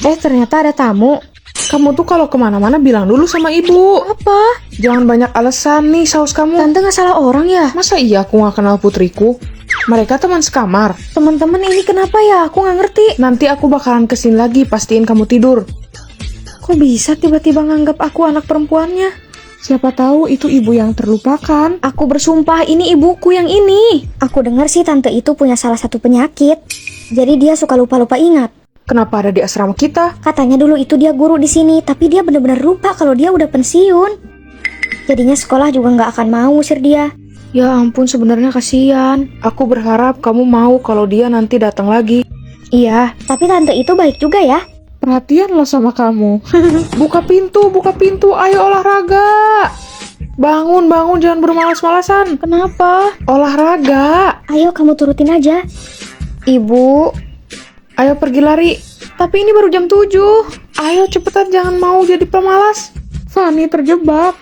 Ternyata ada tamu. Kamu tuh kalau kemana-mana bilang dulu sama ibu. Apa? Jangan banyak alasan nih saus kamu. Tante nggak salah orang ya? Masa iya aku nggak kenal putriku? Mereka teman sekamar. Teman-teman ini kenapa ya? Aku nggak ngerti. Nanti aku bakalan kesini lagi, pastiin kamu tidur. Kok bisa tiba-tiba nganggap aku anak perempuannya? Siapa tahu itu ibu yang terlupakan. Aku bersumpah ini ibuku yang ini. Aku dengar sih tante itu punya salah satu penyakit. Jadi dia suka lupa-lupa ingat. Kenapa ada di asrama kita? Katanya dulu itu dia guru di sini, tapi dia benar-benar lupa kalau dia udah pensiun. Jadinya sekolah juga nggak akan mau usir dia. Ya ampun, sebenarnya kasihan. Aku berharap kamu mau kalau dia nanti datang lagi. Iya, tapi tante itu baik juga ya. Perhatian loh sama kamu. Buka pintu, ayo olahraga. Bangun, jangan bermalas-malasan. Kenapa? Olahraga. Ayo kamu turutin aja. Ibu, Ayo pergi lari. Tapi ini baru jam 7. Ayo cepetan, jangan mau jadi pemalas. Fanny terjebak.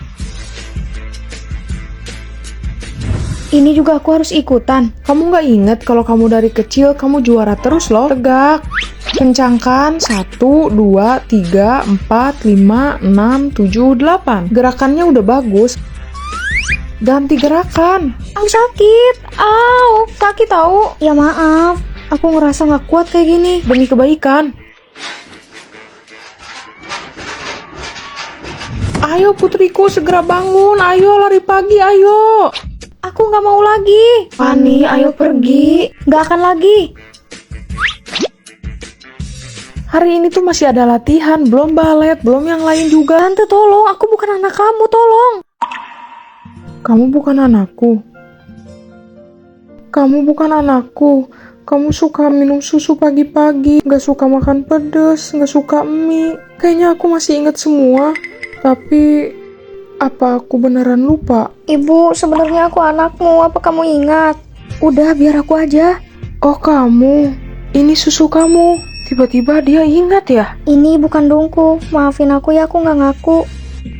ini juga aku harus ikutan. Kamu nggak inget kalau kamu dari kecil kamu juara terus loh. Tegak. Kencangkan 1, 2, 3, 4, 5, 6, 7, 8. Gerakannya udah bagus. Ganti gerakan. Au sakit. Au, sakit tahu. Ya maaf. Aku ngerasa nggak kuat kayak gini. Demi kebaikan. Ayo putriku, segera bangun. Ayo lari pagi, ayo. Aku nggak mau lagi. Fanny, ayo pergi. Nggak akan lagi. Hari ini tuh masih ada latihan, belum balet, belum yang lain juga. Tante tolong, aku bukan anak kamu, tolong. Kamu bukan anakku. Kamu bukan anakku. Kamu suka minum susu pagi-pagi, gak suka makan pedas, gak suka mie. Kayaknya aku masih ingat semua. Tapi, apa aku beneran lupa? Ibu, sebenarnya aku anakmu. Apa kamu ingat? Udah, biar aku aja. Oh kamu, ini susu kamu. Tiba-tiba dia ingat ya? Ini ibu kandungku. Maafin aku ya, aku nggak ngaku.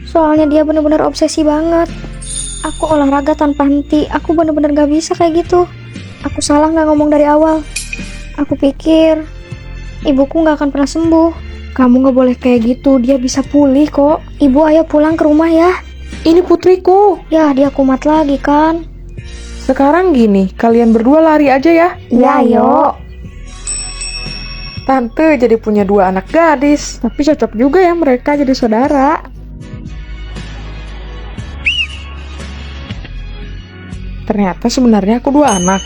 Soalnya dia bener-bener obsesi banget. Aku olahraga tanpa henti. Aku bener-bener gak bisa kayak gitu. Aku salah nggak ngomong dari awal. Aku pikir ibuku nggak akan pernah sembuh. Kamu gak boleh kayak gitu, dia bisa pulih kok. Ibu, ayo pulang ke rumah ya. Ini putriku. Ya, dia kumat lagi kan. Sekarang gini, kalian berdua lari aja ya. Ya, yuk. Tante jadi punya 2 anak gadis. Tapi cocok juga ya mereka jadi saudara. Ternyata sebenarnya aku 2 anak.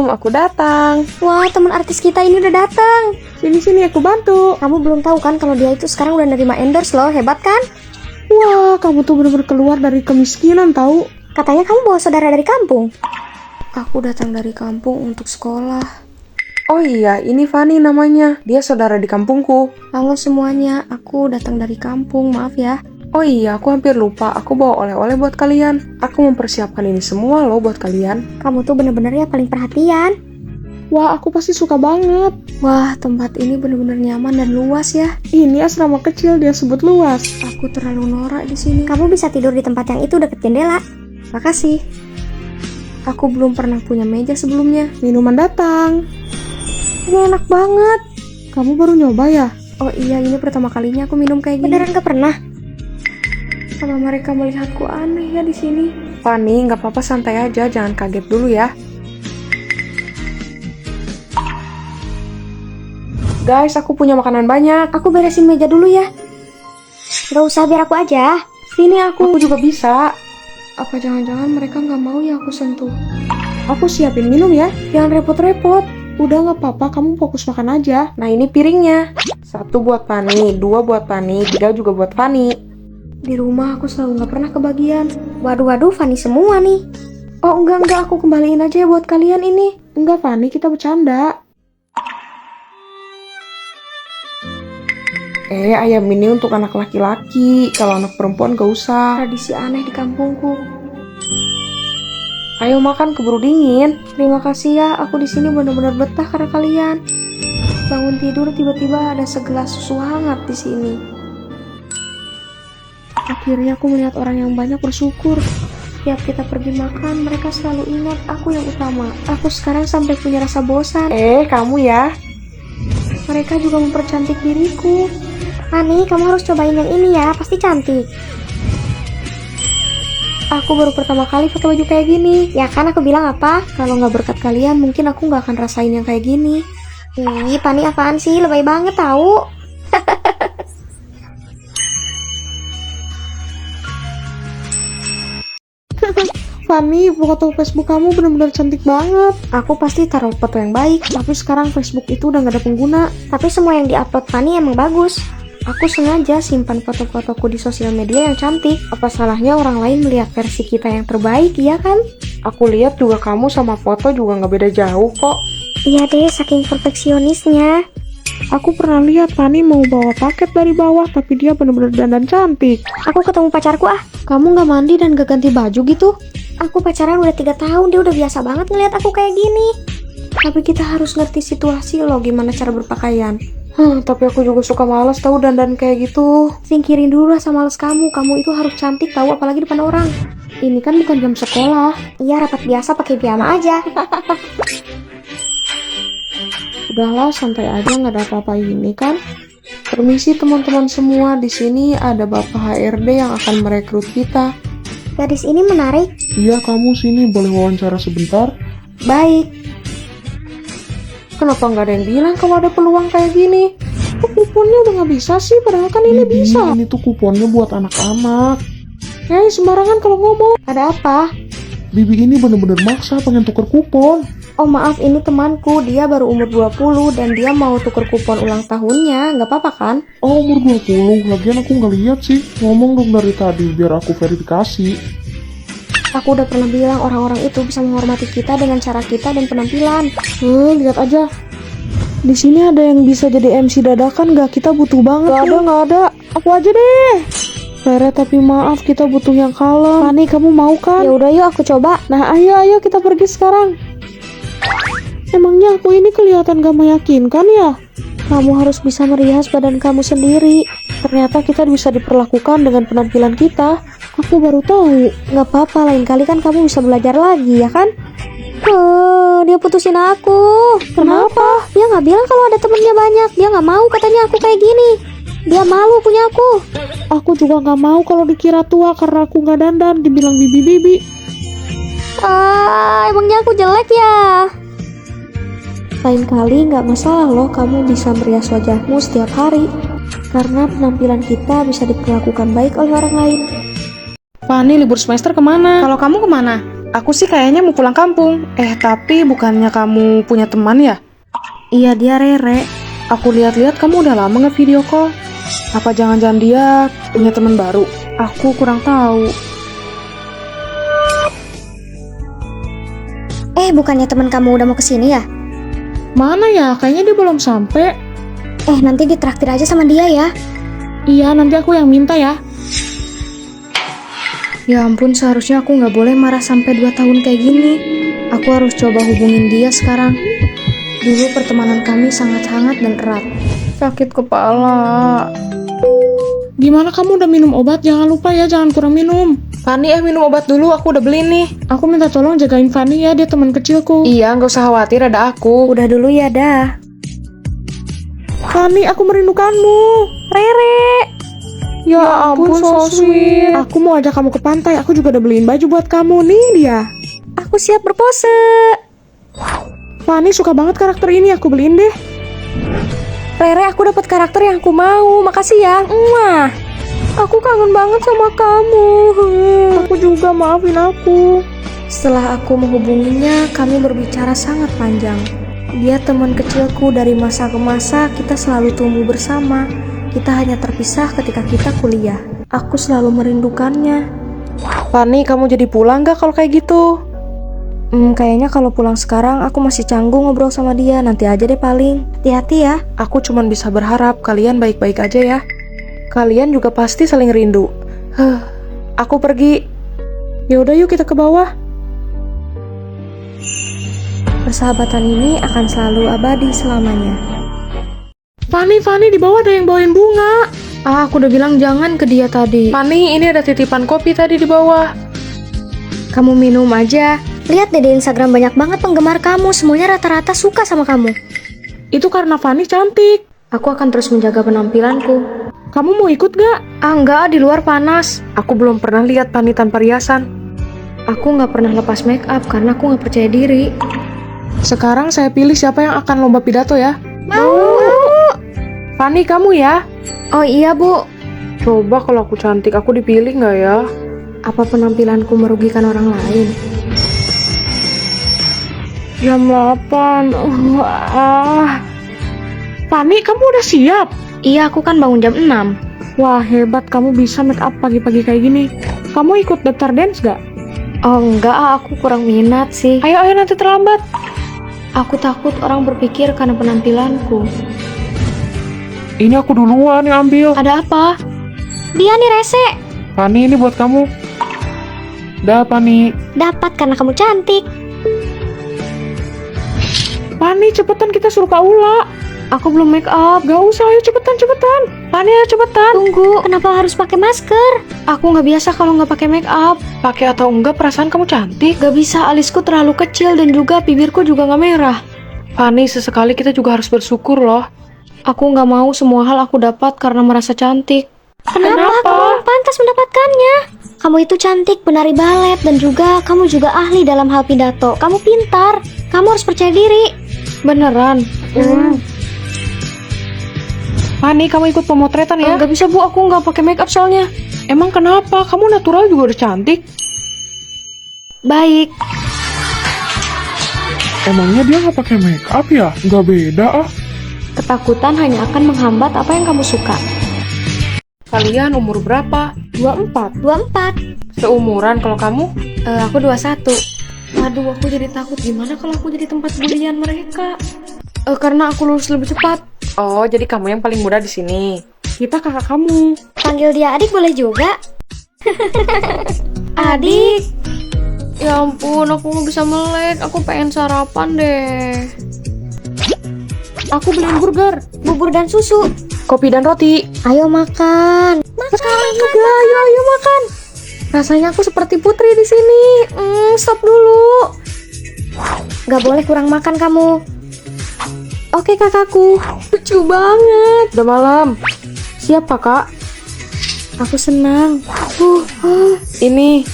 Aku datang. Wah, teman artis kita ini udah datang. Sini aku bantu. Kamu belum tahu kan kalau dia itu sekarang udah nerima endorse loh, hebat kan? Wah, kamu tuh bener-bener keluar dari kemiskinan tahu. Katanya kamu bawa saudara dari kampung. Aku datang dari kampung untuk sekolah. Oh iya, ini Fanny namanya. Dia saudara di kampungku. Halo semuanya, aku datang dari kampung, maaf ya. Oh iya, aku hampir lupa. Aku bawa oleh-oleh buat kalian. Aku mempersiapkan ini semua loh buat kalian. Kamu tuh bener-bener ya paling perhatian. Wah, aku pasti suka banget. Wah, tempat ini bener-bener nyaman dan luas ya. Ini asrama kecil dia sebut luas. Aku terlalu norak di sini. Kamu bisa tidur di tempat yang itu deket jendela. Makasih. Aku belum pernah punya meja sebelumnya. Minuman datang. Ini enak banget. Kamu baru nyoba ya? Oh iya, ini pertama kalinya aku minum kayak gini. Beneran gak pernah? Apa mereka melihatku aneh ya di sini? Fanny, nggak apa-apa, santai aja, jangan kaget dulu ya. Guys, aku punya makanan banyak. Aku beresin meja dulu ya. Gak usah, biar aku aja. Sini aku juga bisa. Apa jangan-jangan mereka nggak mau ya aku sentuh? Aku siapin minum ya. Jangan repot-repot. Udah nggak apa-apa, kamu fokus makan aja. Nah ini piringnya. 1 buat Fanny, 2 buat Fanny, 3 juga buat Fanny. Di rumah aku selalu nggak pernah kebagian. Waduh, Fanny semua nih. Oh enggak, aku kembaliin aja ya buat kalian ini. Enggak Fanny, kita bercanda. Ayam ini untuk anak laki-laki. Kalau anak perempuan gak usah. Tradisi aneh di kampungku. Ayo makan, keburu dingin. Terima kasih ya, aku di sini benar-benar betah karena kalian. Bangun tidur tiba-tiba ada segelas susu hangat di sini. Akhirnya aku melihat orang yang banyak bersyukur. Tiap kita pergi makan, mereka selalu ingat aku yang utama. Aku sekarang sampai punya rasa bosan. Kamu ya. Mereka juga mempercantik diriku. Ani, kamu harus cobain yang ini ya, pasti cantik. Aku baru pertama kali pakai baju kayak gini. Ya kan aku bilang apa? Kalau nggak berkat kalian, mungkin aku nggak akan rasain yang kayak gini. Ih, Pani apaan sih? Lebay banget tahu. Fanny, foto Facebook kamu benar-benar cantik banget. Aku pasti taruh foto yang baik. Tapi sekarang Facebook itu udah gak ada pengguna. Tapi semua yang diupload Pani emang bagus. Aku sengaja simpan foto-fotoku di sosial media yang cantik. Apa salahnya orang lain melihat versi kita yang terbaik, iya kan? Aku lihat juga kamu sama foto juga gak beda jauh kok. Iya deh, saking perfeksionisnya. Aku pernah lihat Fanny mau bawa paket dari bawah, tapi dia benar-benar dandan cantik. Aku ketemu pacarku ah. Kamu gak mandi dan gak ganti baju gitu? Aku pacaran udah 3 tahun, dia udah biasa banget ngeliat aku kayak gini. Tapi kita harus ngerti situasi loh, gimana cara berpakaian. Tapi aku juga suka males tahu dandan kayak gitu. Singkirin dulu rasa males kamu itu harus cantik tahu, apalagi depan orang. Ini kan bukan jam sekolah. Iya, rapat biasa pakai piyama aja. Udahlah, santai aja, nggak ada apa-apa ini kan. Permisi teman-teman semua, di sini ada Bapak HRD yang akan merekrut kita. Gadis ini menarik. Iya, kamu sini boleh wawancara sebentar? Baik. Kenapa nggak ada yang bilang kalau ada peluang kayak gini? Kok kuponnya udah nggak bisa sih, padahal kan ini Bibi, bisa. ini tuh kuponnya buat anak-anak. Sembarangan kalau ngomong. Ada apa? Bibi ini bener-bener maksa pengen tuker kupon. Oh maaf, ini temanku, dia baru umur 20 dan dia mau tuker kupon ulang tahunnya, nggak apa-apa kan? Oh, umur 20, lagian aku nggak lihat sih. Ngomong dong dari tadi, biar aku verifikasi. Aku udah pernah bilang orang-orang itu bisa menghormati kita dengan cara kita dan penampilan. Lihat aja. Di sini ada yang bisa jadi MC dadakan nggak? Kita butuh banget. Nggak ada. Aku aja deh. Rere, tapi maaf, kita butuh yang kalem. Fanny, kamu mau kan? Ya udah yuk, aku coba. Nah, ayo kita pergi sekarang. Emangnya aku ini kelihatan gak meyakinkan ya? Kamu harus bisa merias badan kamu sendiri. Ternyata kita bisa diperlakukan dengan penampilan kita. Aku baru tahu. Nggak apa-apa, lain kali kan kamu bisa belajar lagi, ya kan? Dia putusin aku. Kenapa? Dia nggak bilang kalau ada temennya banyak. Dia nggak mau katanya aku kayak gini. Dia malu punya aku. Aku juga nggak mau kalau dikira tua karena aku nggak dandan, dibilang bibi-bibi. Emangnya aku jelek ya? Lain kali nggak masalah loh kamu bisa merias wajahmu setiap hari. Karena penampilan kita bisa diperlakukan baik oleh orang lain. Fanny, libur semester kemana? Kalau kamu kemana? Aku sih kayaknya mau pulang kampung. Tapi bukannya kamu punya teman ya? Iya, dia Rere. Aku lihat-lihat kamu udah lama nge-video call. Apa jangan-jangan dia punya teman baru? Aku kurang tahu. Bukannya teman kamu udah mau kesini ya? Mana ya? Kayaknya dia belum sampai. Nanti ditraktir aja sama dia ya. Iya, nanti aku yang minta ya. Ya ampun, seharusnya aku nggak boleh marah sampai 2 tahun kayak gini. Aku harus coba hubungin dia sekarang. Dulu pertemanan kami sangat hangat dan erat. Sakit kepala. Gimana, kamu udah minum obat? Jangan lupa ya, jangan kurang minum. Fanny, minum obat dulu, aku udah beli nih. Aku minta tolong jagain Fanny ya, dia teman kecilku. Iya, nggak usah khawatir, ada aku. Udah dulu ya, dah. Fanny, aku merindukanmu. Rere. Ya ampun, so sweet. Aku mau ajak kamu ke pantai, aku juga udah beliin baju buat kamu. Nih dia. Aku siap berpose. Fanny suka banget karakter ini, aku beliin deh. Rere, aku dapat karakter yang aku mau. Makasih ya. Aku kangen banget sama kamu. Aku juga, maafin aku. Setelah aku menghubunginya, kami berbicara sangat panjang. Dia teman kecilku dari masa ke masa, kita selalu tumbuh bersama. Kita hanya terpisah ketika kita kuliah. Aku selalu merindukannya. Fanny, kamu jadi pulang gak kalau kayak gitu? Kayaknya kalau pulang sekarang aku masih canggung ngobrol sama dia. Nanti aja deh paling. Hati-hati ya. Aku cuman bisa berharap kalian baik-baik aja ya. Kalian juga pasti saling rindu. Aku pergi. Yaudah yuk kita ke bawah. Persahabatan ini akan selalu abadi selamanya. Fanny, di bawah ada yang bawain bunga. Aku udah bilang jangan ke dia tadi. Fanny, ini ada titipan kopi tadi di bawah. Kamu minum aja. Lihat deh di Instagram banyak banget penggemar kamu. Semuanya rata-rata suka sama kamu. Itu karena Fanny cantik. Aku akan terus menjaga penampilanku. Kamu mau ikut gak? Enggak, di luar panas. Aku belum pernah lihat Fanny tanpa riasan. Aku nggak pernah lepas make up karena aku nggak percaya diri. Sekarang saya pilih siapa yang akan lomba pidato ya. Mau. Fanny, kamu ya? Oh iya, Bu. Coba kalau aku cantik, aku dipilih nggak ya? Apa penampilanku merugikan orang lain? Jam 8. Fanny, kamu udah siap? Iya, aku kan bangun jam 6. Wah, hebat kamu bisa make up pagi-pagi kayak gini. Kamu ikut daftar dance gak? Oh enggak, aku kurang minat sih. Ayo, nanti terlambat. Aku takut orang berpikir karena penampilanku. Ini aku duluan yang ambil. Ada apa? Dia nih rese. Fanny, ini buat kamu. Dah, Fanny. Dapat karena kamu cantik. Fanny, cepetan kita suruh Kak Ula. Aku belum make up. Gak usah, ayo cepetan. Fanny, ayo cepetan. Tunggu, kenapa harus pakai masker? Aku nggak biasa kalau nggak pakai make up. Pakai atau enggak, perasaan kamu cantik. Gak bisa, alisku terlalu kecil dan juga bibirku juga nggak merah. Fanny, sesekali kita juga harus bersyukur loh. Aku nggak mau semua hal aku dapat karena merasa cantik. Kenapa? Kenapa? Kamu pantas mendapatkannya. Kamu itu cantik, penari balet, dan juga kamu juga ahli dalam hal pidato. Kamu pintar. Kamu harus percaya diri. Beneran? Fanny, kamu ikut pemotretan ya? Gak bisa, Bu. Aku nggak pakai make up soalnya. Emang kenapa? Kamu natural juga udah cantik. Baik. Emangnya dia nggak pakai make up ya? Nggak beda ah. Ketakutan hanya akan menghambat apa yang kamu suka. Kalian umur berapa? 24. 24. Seumuran kalau kamu? Aku 21. Aduh, aku jadi takut. Gimana kalau aku jadi tempat bulian mereka? Karena aku lulus lebih cepat. Oh, jadi kamu yang paling muda di sini. Kita kakak kamu. Panggil dia adik boleh juga. Adik. Ya ampun, aku nggak bisa melek. Aku pengen sarapan deh. Aku beliin burger, Bubur dan susu. kopi dan roti. Ayo makan. Makan juga. Ayo makan. Rasanya aku seperti putri di sini. Stop dulu. Gak boleh kurang makan kamu. Oke kakakku. Lucu banget. Udah malam. Siap, Kakak? Aku senang. Ini.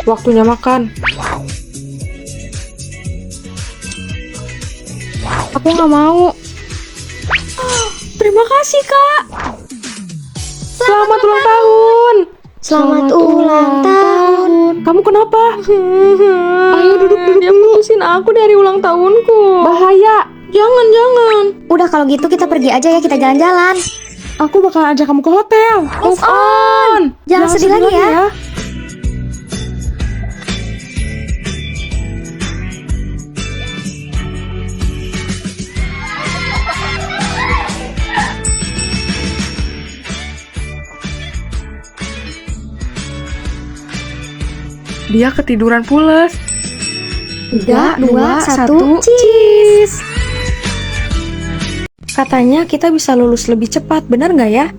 Waktunya makan. Aku nggak mau. Terima kasih kak. Selamat ulang tahun. Selamat ulang tahun. Kamu kenapa? Ayo duduk. Dia putusin aku dari ulang tahunku. Bahaya. Jangan. Udah kalau gitu kita pergi aja ya, kita jalan-jalan. Aku bakal ajak kamu ke hotel. Move on. Jangan sedih lagi ya. Dia ketiduran pules. 3, 2, 1, cheese. Katanya kita bisa lulus lebih cepat, bener nggak ya?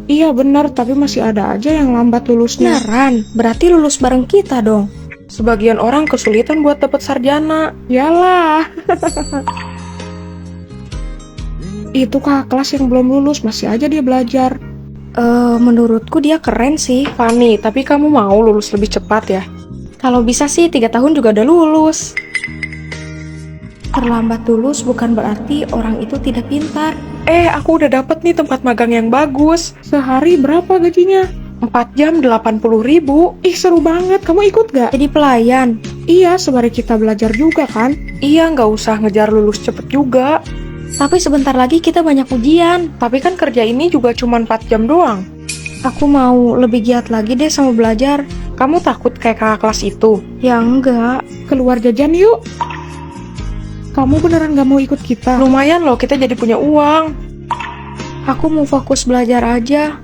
Iya benar, tapi masih ada aja yang lambat lulusnya. Beneran, berarti lulus bareng kita dong. Sebagian orang kesulitan buat dapat sarjana. Yalah. Itu kakak kelas yang belum lulus, masih aja dia belajar. Menurutku dia keren sih. Fanny, tapi kamu mau lulus lebih cepat ya? Kalau bisa sih 3 tahun juga udah lulus. Terlambat lulus bukan berarti orang itu tidak pintar. Aku udah dapet nih tempat magang yang bagus. Sehari berapa gajinya? 4 jam 80.000. Ih, seru banget. Kamu ikut gak? Jadi pelayan. Iya, sembari kita belajar juga kan? Iya, nggak usah ngejar lulus cepet juga. Tapi sebentar lagi kita banyak ujian. Tapi kan kerja ini juga cuma 4 jam doang. Aku mau lebih giat lagi deh sama belajar. Kamu takut kayak kakak kelas itu? Ya enggak. Keluar jajan yuk. Kamu beneran gak mau ikut kita? Lumayan loh, kita jadi punya uang. Aku mau fokus belajar aja.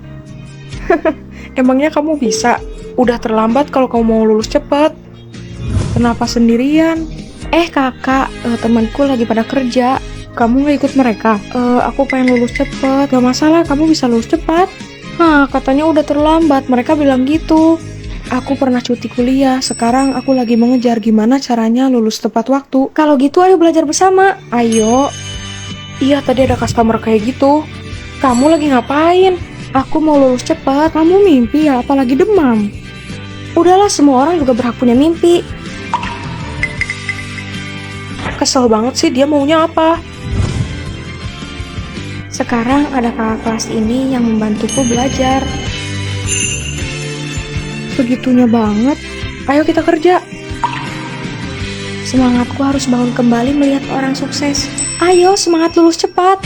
Emangnya kamu bisa? Udah terlambat kalau kamu mau lulus cepat. Kenapa sendirian? Kakak, temanku lagi pada kerja. Kamu gak ikut mereka? Aku pengen lulus cepet. Gak masalah, kamu bisa lulus cepat. Katanya udah terlambat, mereka bilang gitu. Aku pernah cuti kuliah, sekarang aku lagi mengejar gimana caranya lulus tepat waktu. Kalau gitu ayo belajar bersama. Ayo. Iya, tadi ada customer kayak gitu. Kamu lagi ngapain? Aku mau lulus cepat. Kamu mimpi ya, apalagi demam. Udahlah, semua orang juga berhak punya mimpi. Kesel banget sih, dia maunya apa? Sekarang ada kakak kelas ini yang membantuku belajar. Segitunya banget. Ayo kita kerja. Semangatku harus bangun kembali melihat orang sukses. Ayo, semangat lulus cepat.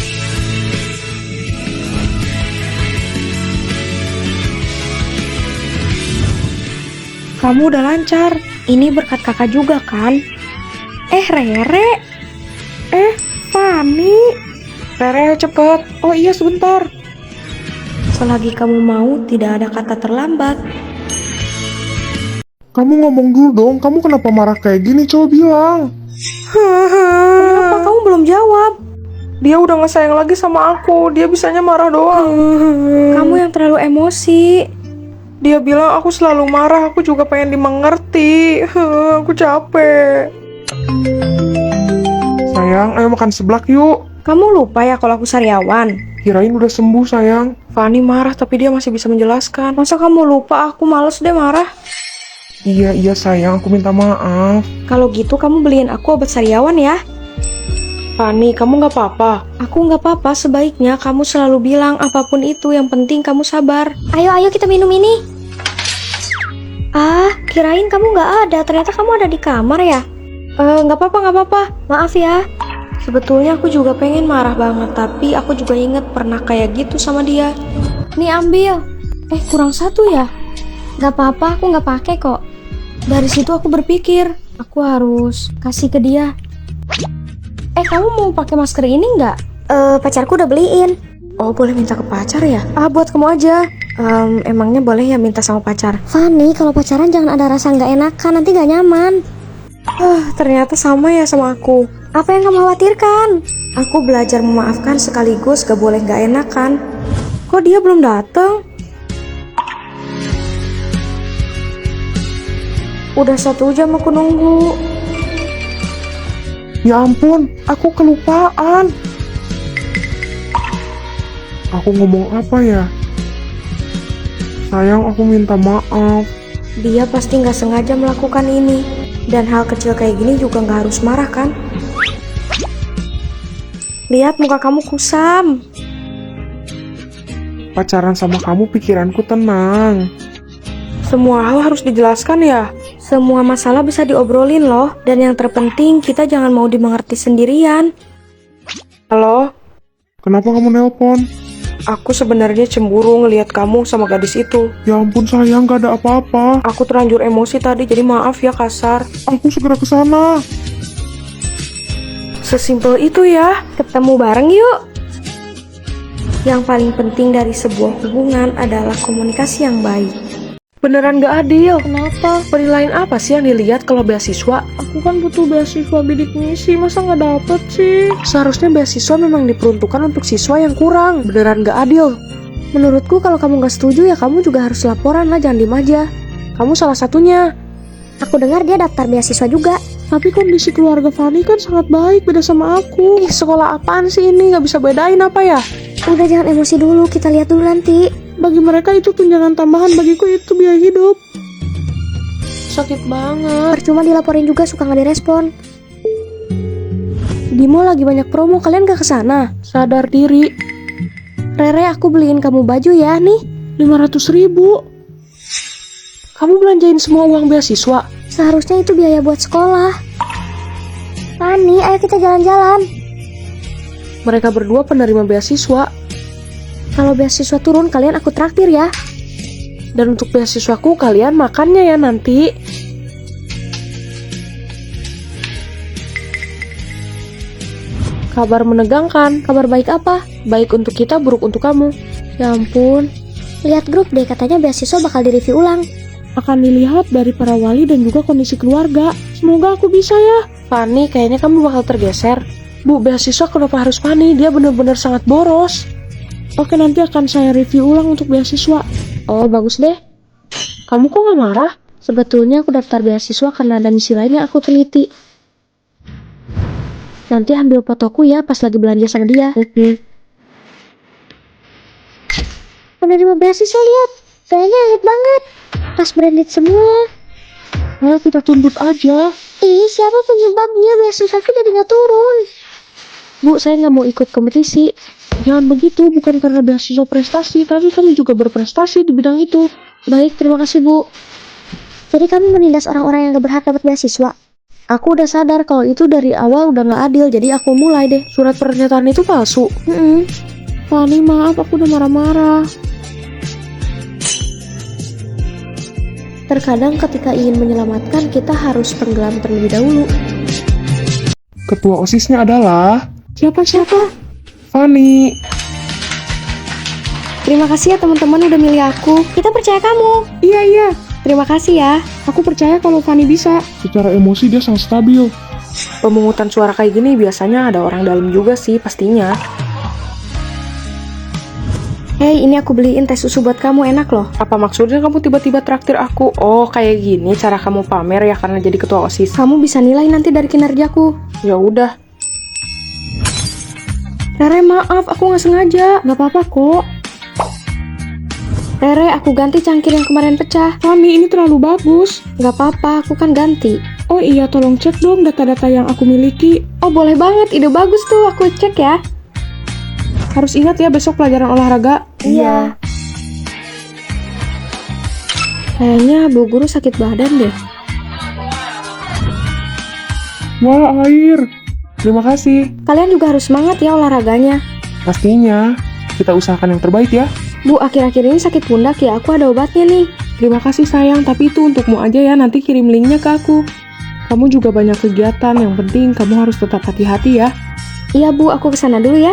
Kamu udah lancar. Ini berkat kakak juga kan? Rere. Fani. Rere, cepet. Oh iya, sebentar. Selagi kamu mau, tidak ada kata terlambat. Kamu ngomong dulu dong, kamu kenapa marah kayak gini? Coba bilang. Kenapa kamu belum jawab? Dia udah gak sayang lagi sama aku. Dia bisanya marah doang. Kamu yang terlalu emosi. Dia bilang aku selalu marah. Aku juga pengen dimengerti. Aku capek. Sayang, ayo makan seblak yuk. Kamu lupa ya kalau aku sariawan? Kirain udah sembuh sayang. Fani marah tapi dia masih bisa menjelaskan. Masa kamu lupa? Aku males deh marah. Iya sayang, aku minta maaf. Kalau gitu kamu beliin aku obat sariawan ya. Fani, kamu gak apa-apa? Aku nggak apa-apa, sebaiknya kamu selalu bilang apapun itu, yang penting kamu sabar. Ayo kita minum ini. Kirain kamu nggak ada, ternyata kamu ada di kamar ya? Nggak apa-apa. Maaf ya. Sebetulnya aku juga pengen marah banget, tapi aku juga inget pernah kayak gitu sama dia. Nih ambil. Kurang satu ya? Nggak apa-apa, aku nggak pakai kok. Dari situ aku berpikir, aku harus kasih ke dia. Kamu mau pakai masker ini nggak? Pacarku udah beliin. Oh, boleh minta ke pacar ya? Buat kamu aja. Emangnya boleh ya minta sama pacar? Fanny, kalau pacaran jangan ada rasa nggak enakan, nanti nggak nyaman. Ternyata sama ya sama aku. Apa yang kamu khawatirkan? Aku belajar memaafkan sekaligus gak boleh nggak enakan. Kok dia belum datang? Udah 1 jam aku nunggu. Ya ampun, aku kelupaan. Aku ngomong apa ya? Sayang, aku minta maaf. Dia pasti nggak sengaja melakukan ini. Dan hal kecil kayak gini juga nggak harus marah kan? Lihat muka kamu kusam. Pacaran sama kamu pikiranku tenang. Semua hal harus dijelaskan ya? Semua masalah bisa diobrolin loh. Dan yang terpenting kita jangan mau dimengerti sendirian. Halo? Kenapa kamu nelpon? Aku sebenarnya cemburu ngelihat kamu sama gadis itu. Ya ampun sayang, gak ada apa-apa. Aku terlanjur emosi tadi, jadi maaf ya kasar. Aku segera ke sana. Sesimpel itu ya. Ketemu bareng yuk. Yang paling penting dari sebuah hubungan adalah komunikasi yang baik. Beneran gak adil. Kenapa? Penilaian apa sih yang dilihat kalau beasiswa? Aku kan butuh beasiswa bidik misi, masa gak dapet sih? Seharusnya beasiswa memang diperuntukkan untuk siswa yang kurang. Beneran gak adil. Menurutku kalau kamu gak setuju ya kamu juga harus laporan lah, jangan diem aja. Kamu salah satunya. Aku dengar dia daftar beasiswa juga. Tapi kondisi keluarga Fanny kan sangat baik, beda sama aku. Sekolah apaan sih ini? Gak bisa bedain apa ya? Udah jangan emosi dulu, kita lihat dulu nanti. Bagi mereka itu tunjangan tambahan, bagiku itu biaya hidup. Sakit banget. Percuma dilaporin juga suka gak direspon. Di mall lagi banyak promo, kalian gak kesana? Sadar diri. Rere, aku beliin kamu baju ya, nih 500.000. Kamu belanjain semua uang beasiswa? Seharusnya itu biaya buat sekolah. Fanny, ayo kita jalan-jalan. Mereka berdua penerima beasiswa. Kalau beasiswa turun, kalian aku traktir ya. Dan untuk beasiswaku, kalian makannya ya nanti. Kabar menegangkan. Kabar baik apa? Baik untuk kita, buruk untuk kamu. Ya ampun. Lihat grup deh, katanya beasiswa bakal direview ulang. Akan dilihat dari para wali dan juga kondisi keluarga. Semoga aku bisa ya. Fanny, kayaknya kamu bakal tergeser. Bu, beasiswa kenapa harus Fanny? Dia benar-benar sangat boros. Oke, nanti akan saya review ulang untuk beasiswa. Oh, bagus deh. Kamu kok gak marah? Sebetulnya aku daftar beasiswa karena ada misi lain yang aku teliti. Nanti ambil fotoku ya pas lagi belanja sama dia. Penerima beasiswa lihat, kayaknya elit banget. Tas branded semua. Ayo kita tuntut aja. Ih, siapa penyebabnya beasiswaku jadi gak turun? Bu, saya nggak mau ikut kompetisi. Jangan begitu, bukan karena beasiswa prestasi, tapi kamu juga berprestasi di bidang itu. Baik, terima kasih Bu. Jadi kami menindas orang-orang yang gak berhak dapat beasiswa. Aku udah sadar kalau itu dari awal udah gak adil, jadi aku mulai deh. Surat pernyataan itu palsu. Fanny, maaf, aku udah marah-marah. Terkadang ketika ingin menyelamatkan, kita harus tenggelam terlebih dahulu. Ketua OSISnya adalah Siapa? Fanny. Terima kasih ya teman-teman udah milih aku. Kita percaya kamu. Iya. Terima kasih ya. Aku percaya kalau Fanny bisa. Secara emosi dia sangat stabil. Pemungutan suara kayak gini biasanya ada orang dalam juga sih pastinya. Hey, ini aku beliin teh susu buat kamu, enak loh. Apa maksudnya kamu tiba-tiba traktir aku? Oh, kayak gini cara kamu pamer ya karena jadi ketua OSIS. Kamu bisa nilai nanti dari kinerjaku. Ya udah. Rere, maaf, aku nggak sengaja. Nggak apa-apa kok. Rere, aku ganti cangkir yang kemarin pecah. Fanny, ini terlalu bagus. Nggak apa-apa, aku kan ganti. Oh iya, tolong cek dong data-data yang aku miliki. Oh, boleh banget, ide bagus tuh, aku cek ya. Harus ingat ya besok pelajaran olahraga. Iya. Kayaknya Bu Guru sakit badan deh. Wah, air. Terima kasih. Kalian juga harus semangat ya olahraganya. Pastinya. Kita usahakan yang terbaik ya. Bu, akhir-akhir ini sakit pundak ya, aku ada obatnya nih. Terima kasih sayang, tapi itu untukmu aja ya, nanti kirim linknya ke aku. Kamu juga banyak kegiatan, yang penting kamu harus tetap hati-hati ya. Iya Bu, aku kesana dulu ya.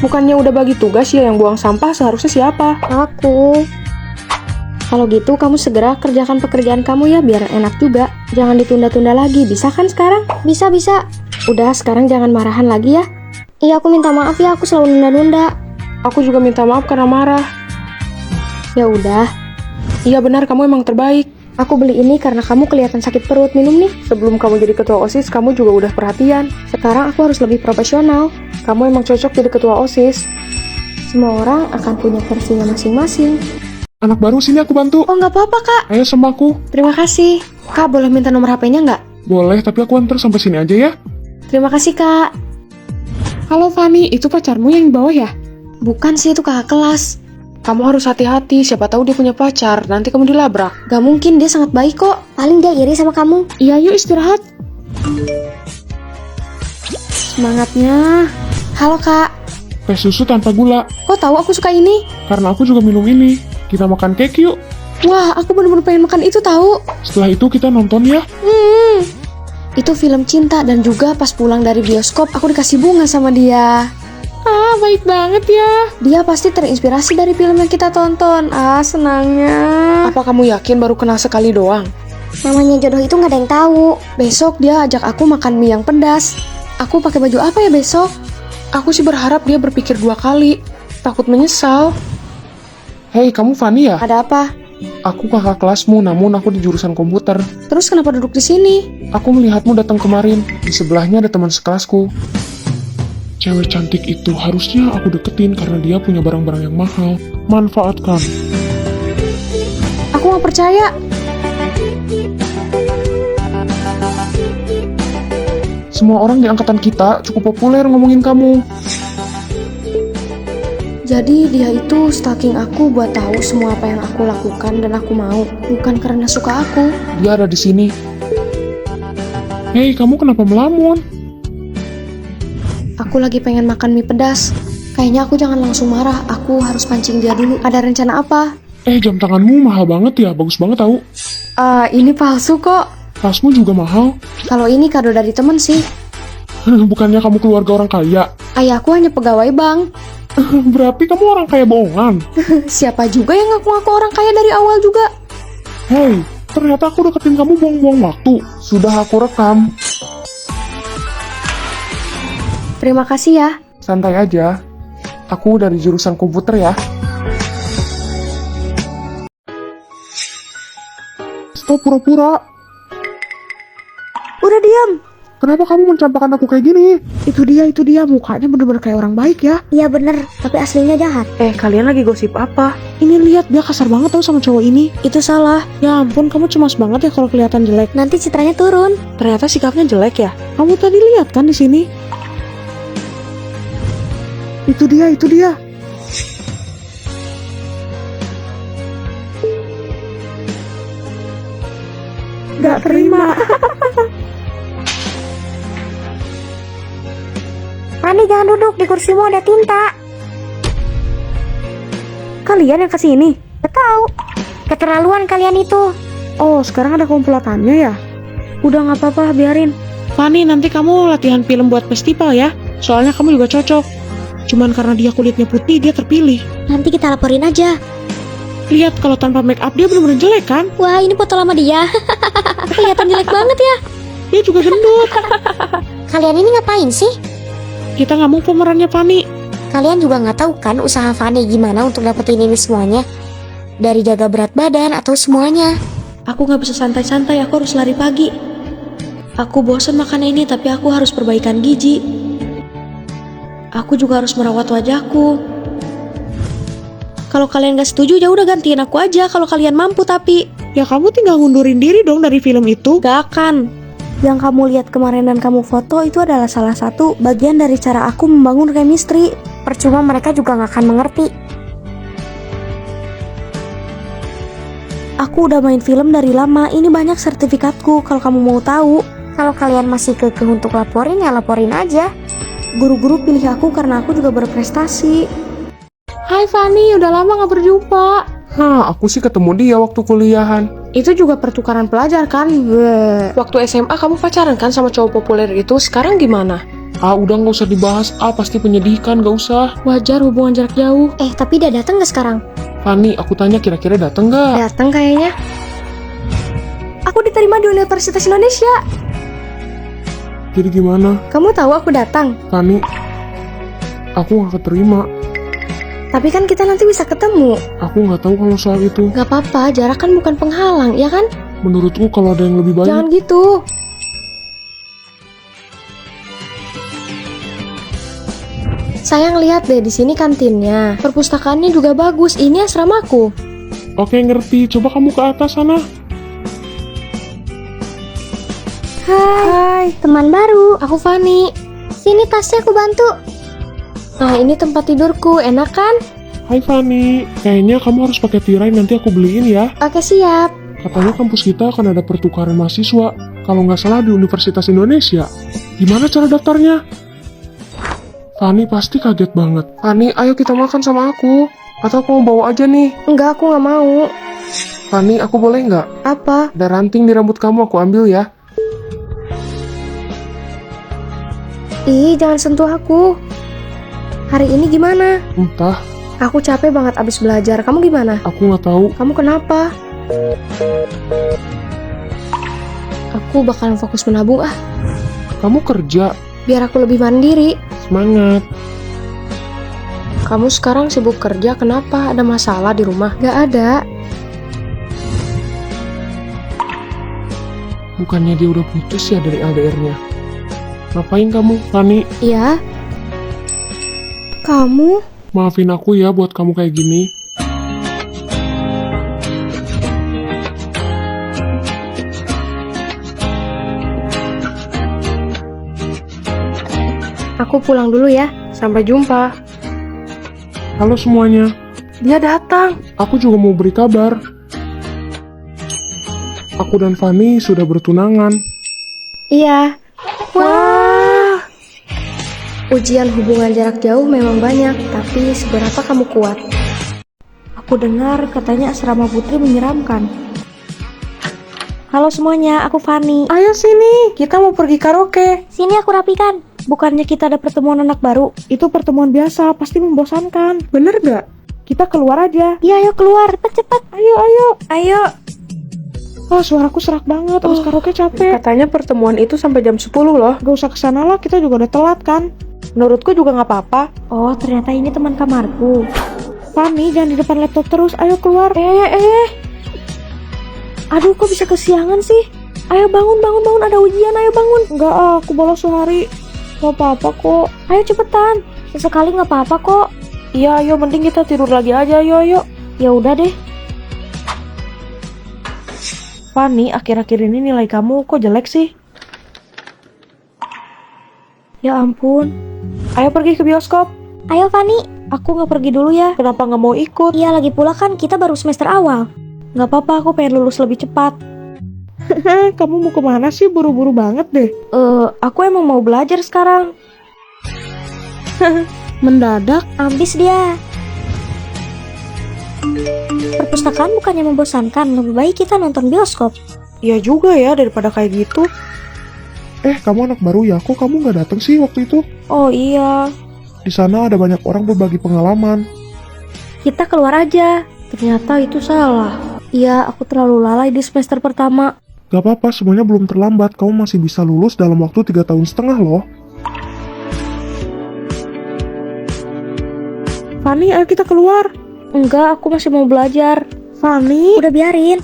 Bukannya udah bagi tugas ya, yang buang sampah seharusnya siapa? Aku. Kalau gitu kamu segera kerjakan pekerjaan kamu ya, biar enak juga. Jangan ditunda-tunda lagi, bisa kan sekarang? Bisa. Udah, sekarang jangan marahan lagi ya. Iya, aku minta maaf ya, aku selalu nunda-nunda. Aku juga minta maaf karena marah. Ya udah, Iya benar, kamu emang terbaik. aku beli ini karena kamu kelihatan sakit perut, minum nih. Sebelum kamu jadi ketua OSIS, kamu juga udah perhatian. Sekarang aku harus lebih profesional. Kamu emang cocok jadi ketua OSIS. Semua orang akan punya versinya masing-masing. Anak baru sini aku bantu. Oh, nggak apa-apa, Kak. Ayo sama aku. Terima kasih. Kak, boleh minta nomor HP-nya nggak? Boleh, tapi aku antar sampai sini aja ya. Terima kasih, Kak. Halo Fanny, itu pacarmu yang di bawah ya? Bukan sih, itu kakak kelas. Kamu harus hati-hati, siapa tahu dia punya pacar, nanti kamu dilabrak. Gak mungkin, dia sangat baik kok. Paling dia iri sama kamu. Iya, yuk istirahat. Semangatnya. Halo, Kak. Teh susu tanpa gula. Kok tahu aku suka ini? Karena aku juga minum ini. Kita makan cake yuk. Wah, aku bener-bener pengen makan itu tahu. Setelah itu kita nonton ya. Itu film cinta dan juga pas pulang dari bioskop aku dikasih bunga sama dia. Ah, baik banget ya. Dia pasti terinspirasi dari film yang kita tonton. Ah, senangnya. Apa kamu yakin baru kenal sekali doang? Namanya jodoh itu nggak ada yang tahu. Besok dia ajak aku makan mie yang pedas. Aku pakai baju apa ya besok? Aku sih berharap dia berpikir 2 kali. Takut menyesal. Hei, kamu Fanny ya? Ada apa? Aku kakak kelasmu, namun aku di jurusan komputer. Terus kenapa duduk di sini? Aku melihatmu datang kemarin. Di sebelahnya ada teman sekelasku. Cewek cantik itu harusnya aku deketin karena dia punya barang-barang yang mahal. Manfaatkan. Aku nggak percaya. Semua orang di angkatan kita cukup populer ngomongin kamu. Jadi dia itu stalking aku buat tahu semua apa yang aku lakukan dan aku mau. Bukan karena suka aku. Dia ada di sini. Hei, kamu kenapa melamun? Aku lagi pengen makan mie pedas. Kayaknya aku jangan langsung marah. Aku harus pancing dia dulu. Ada rencana apa? Jam tanganmu mahal banget ya, bagus banget tahu. Ini palsu kok. Tasmu juga mahal. Kalau ini kado dari temen sih. Bukannya kamu keluarga orang kaya? Ayahku hanya pegawai bank. Berarti kamu orang kaya bohongan. Siapa juga yang ngaku-ngaku orang kaya dari awal juga? Hei, ternyata aku deketin kamu buang-buang waktu. Sudah aku rekam. Terima kasih ya. Santai aja. Aku dari jurusan komputer ya. stop pura-pura. Udah diam. Kenapa kamu mencampakkan aku kayak gini? Itu dia, mukanya bener-bener kayak orang baik ya. Iya bener, tapi aslinya jahat. Kalian lagi gosip apa? Ini lihat, dia kasar banget tau sama cowok ini. Itu salah. Ya ampun, kamu cemas banget ya kalau kelihatan jelek. Nanti citranya turun. Ternyata sikapnya jelek ya. Kamu tadi lihat kan di sini? Itu dia. Gak terima. Fanny jangan duduk, di kursimu ada tinta. Kalian yang kesini? Gak tahu. Keterlaluan kalian itu. Oh, sekarang ada komplotannya ya? Udah gak apa-apa, biarin. Fanny, nanti kamu latihan film buat festival ya. Soalnya kamu juga cocok. Cuman karena dia kulitnya putih, dia terpilih. Nanti kita laporin aja. Lihat, kalau tanpa make up dia bener-bener jelek kan? Wah, ini foto lama dia. Kelihatan jelek banget ya. Dia juga gendut. Kalian ini ngapain sih? Kita nggak mau pemerannya Fanny. Kalian juga nggak tahu kan usaha Fanny gimana untuk dapetin ini semuanya? Dari jaga berat badan atau semuanya? Aku nggak bisa santai-santai, aku harus lari pagi. Aku bosan makan ini, tapi aku harus perbaikan gizi. Aku juga harus merawat wajahku. Kalau kalian gak setuju, ya udah gantiin aku aja kalau kalian mampu tapi. Ya kamu tinggal ngundurin diri dong dari film itu. Gak akan. Yang kamu lihat kemarin dan kamu foto itu adalah salah satu bagian dari cara aku membangun chemistry. Percuma mereka juga gak akan mengerti. Aku udah main film dari lama, ini banyak sertifikatku kalau kamu mau tahu. Kalau kalian masih kekeh untuk laporin, ya laporin aja. Guru-guru pilih aku karena aku juga berprestasi. Hai Fanny, udah lama gak berjumpa. Aku sih ketemu dia waktu kuliahan. Itu juga pertukaran pelajar kan? Waktu SMA kamu pacaran kan sama cowok populer itu, sekarang gimana? Udah nggak usah dibahas. Pasti penyedihkan, gak usah. Wajar hubungan jarak jauh. Tapi dia datang gak sekarang? Fanny, aku tanya kira-kira dateng nggak? Datang kayaknya. Aku diterima di Universitas Indonesia. Jadi gimana? Kamu tahu aku datang. Fanny, aku nggak keterima. Tapi kan kita nanti bisa ketemu. Aku nggak tahu kalau soal itu. Gak apa-apa, jarak kan bukan penghalang, ya kan? Menurutku kalau ada yang lebih baik. Jangan gitu. Sayang, lihat deh di sini kantinnya. Perpustakaannya juga bagus. Ini asramaku. Oke, ngerti. Coba kamu ke atas sana. Hai, Teman baru. aku Fanny. Sini tasnya aku bantu. Nah, ini tempat tidurku. Enak kan? Hai Fanny, kayaknya kamu harus pakai tirai, nanti aku beliin ya. Oke, siap. Katanya kampus kita akan ada pertukaran mahasiswa. Kalau nggak salah di Universitas Indonesia. Gimana cara daftarnya? Fanny pasti kaget banget. Fanny, ayo kita makan sama aku. Atau kamu bawa aja nih. Enggak, aku nggak mau. Fanny, aku boleh nggak? Apa? Ada ranting di rambut kamu, aku ambil ya. Ih, jangan sentuh aku. Hari ini gimana? Entah, Aku capek banget abis belajar. Kamu gimana? aku nggak tahu. Kamu kenapa? Aku bakalan fokus menabung Kamu kerja. biar aku lebih mandiri. Semangat. Kamu sekarang sibuk kerja, kenapa? Ada masalah di rumah? Gak ada. Bukannya dia udah putus ya dari LDR-nya? Ngapain kamu, Fanny? Iya. Kamu? Maafin aku ya buat kamu kayak gini. Aku pulang dulu ya. Sampai jumpa. Halo semuanya. Dia datang. Aku juga mau beri kabar. Aku dan Fanny sudah bertunangan. Iya. Wah. Ujian hubungan jarak jauh memang banyak, tapi seberapa kamu kuat? Aku dengar katanya asrama putri menyeramkan. Halo semuanya, aku Fanny. Ayo sini, kita mau pergi karaoke. Sini aku rapikan. Bukannya kita ada pertemuan anak baru? Itu pertemuan biasa, pasti membosankan. Bener gak? Kita keluar aja. Iya, ayo keluar. Cepet. Ayo. Ayo. Suaraku serak banget, abis karaoke capek. Katanya pertemuan itu sampai jam 10 loh. Gak usah kesana lah, kita juga udah telat kan. Menurutku juga nggak apa-apa. Oh, ternyata ini teman kamarku. Fanny, jangan di depan laptop terus, ayo keluar. Aduh, kok bisa kesiangan sih? Ayo bangun, ada ujian, ayo bangun. Enggak, aku bolos sehari. Gak apa-apa kok. Ayo cepetan. Sesekali nggak apa-apa kok. Iya, ayo mending kita tidur lagi aja, ayo. Ya udah deh. Fanny, akhir-akhir ini nilai kamu kok jelek sih? Ya ampun. Ayo pergi ke bioskop. Ayo Fani, aku nggak pergi dulu ya. Kenapa nggak mau ikut? Iya, lagi pula kan kita baru semester awal. Nggak apa-apa, aku pengen lulus lebih cepat. Kamu mau kemana sih? Buru-buru banget deh. Aku emang mau belajar sekarang. Mendadak. Ambis dia. Perpustakaan bukannya membosankan, lebih baik kita nonton bioskop. Iya juga ya, daripada kayak gitu. Kamu anak baru ya? Kok kamu nggak datang sih waktu itu? Oh iya, Di sana ada banyak orang berbagi pengalaman. kita keluar aja. Ternyata itu salah. Iya, aku terlalu lalai di semester pertama. Gak apa-apa, semuanya belum terlambat. Kamu masih bisa lulus dalam waktu 3,5 tahun loh. Fanny, ayo kita keluar. Enggak, aku masih mau belajar. Fanny, Udah biarin.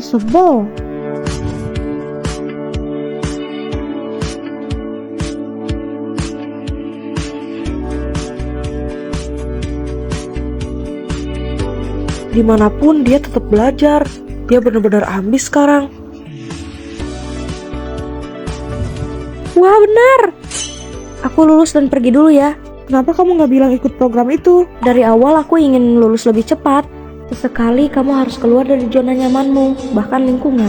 sebel. Dimanapun dia tetap belajar. Dia benar-benar ambis sekarang. Wah, benar. Aku lulus dan pergi dulu ya. Kenapa kamu nggak bilang ikut program itu? Dari awal aku ingin lulus lebih cepat. Sesekali kamu harus keluar dari zona nyamanmu, bahkan lingkungan.